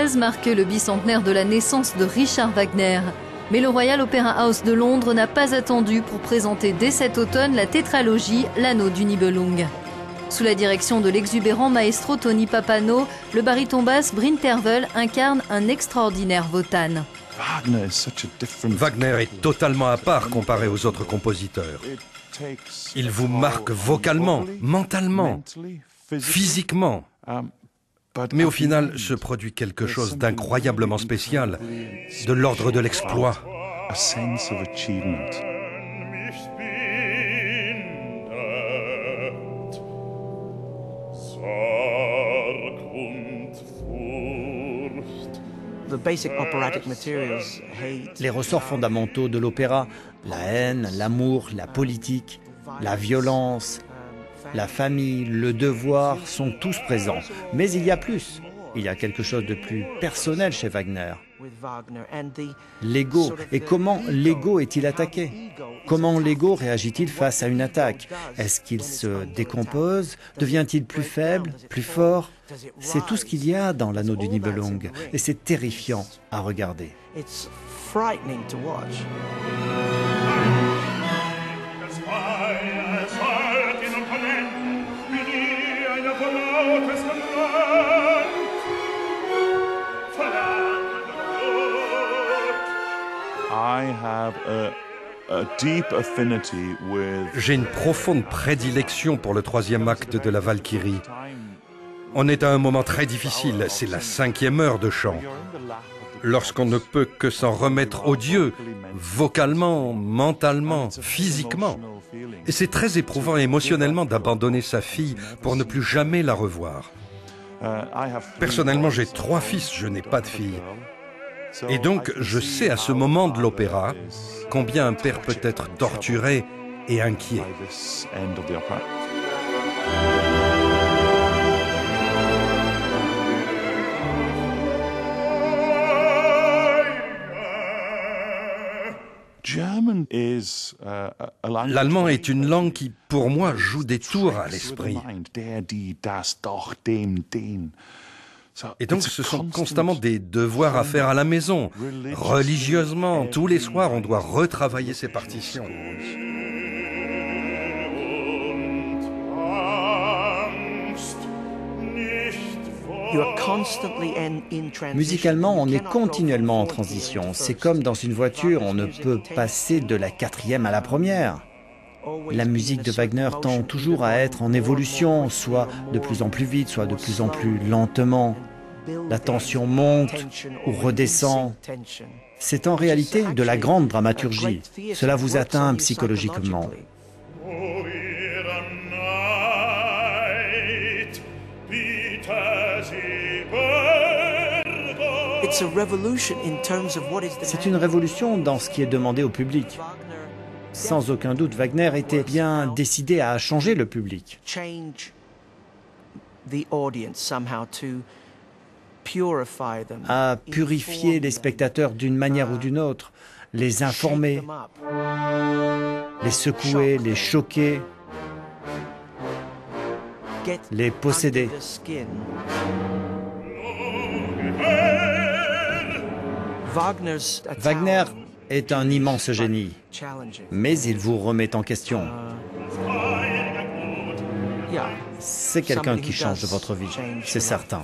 2013 marque le bicentenaire de la naissance de Richard Wagner. Mais le Royal Opera House de Londres n'a pas attendu pour présenter dès cet automne la tétralogie L'Anneau du Nibelung. Sous la direction de l'exubérant maestro Tony Pappano, le baryton basse Bryn Tervel incarne un extraordinaire Wotan. Wagner est totalement à part comparé aux autres compositeurs. Il vous marque vocalement, mentalement, physiquement. Mais au final, se produit quelque chose d'incroyablement spécial, de l'ordre de l'exploit. Les ressorts fondamentaux de l'opéra, la haine, l'amour, la politique, la violence, la famille, le devoir sont tous présents. Mais il y a plus. Il y a quelque chose de plus personnel chez Wagner. L'ego. Et comment l'ego est-il attaqué? Comment l'ego réagit-il face à une attaque? Est-ce qu'il se décompose? Devient-il plus faible, plus fort? C'est tout ce qu'il y a dans l'Anneau du Nibelung. Et c'est terrifiant à regarder. J'ai une profonde prédilection pour le troisième acte de la Valkyrie. On est à un moment très difficile, c'est la 5e heure de chant. Lorsqu'on ne peut que s'en remettre au Dieu, vocalement, mentalement, physiquement. Et c'est très éprouvant émotionnellement d'abandonner sa fille pour ne plus jamais la revoir. Personnellement, j'ai 3 fils, je n'ai pas de fille. Et donc, je sais à ce moment de l'opéra combien un père peut être torturé et inquiet. L'allemand est une langue qui, pour moi, joue des tours à l'esprit. Et donc, ce sont constamment des devoirs à faire à la maison. Religieusement, tous les soirs, on doit retravailler ses partitions. Musicalement, on est continuellement en transition. C'est comme dans une voiture, on ne peut passer de la 4e à la 1re. La musique de Wagner tend toujours à être en évolution, soit de plus en plus vite, soit de plus en plus lentement. La tension monte ou redescend. C'est en réalité de la grande dramaturgie. Cela vous atteint psychologiquement. C'est une révolution dans ce qui est demandé au public. Sans aucun doute, Wagner était bien décidé à changer le public. À purifier les spectateurs d'une manière ou d'une autre, les informer, les secouer, les choquer, les posséder. Wagner est un immense génie, mais il vous remet en question. C'est quelqu'un qui change votre vie, c'est certain.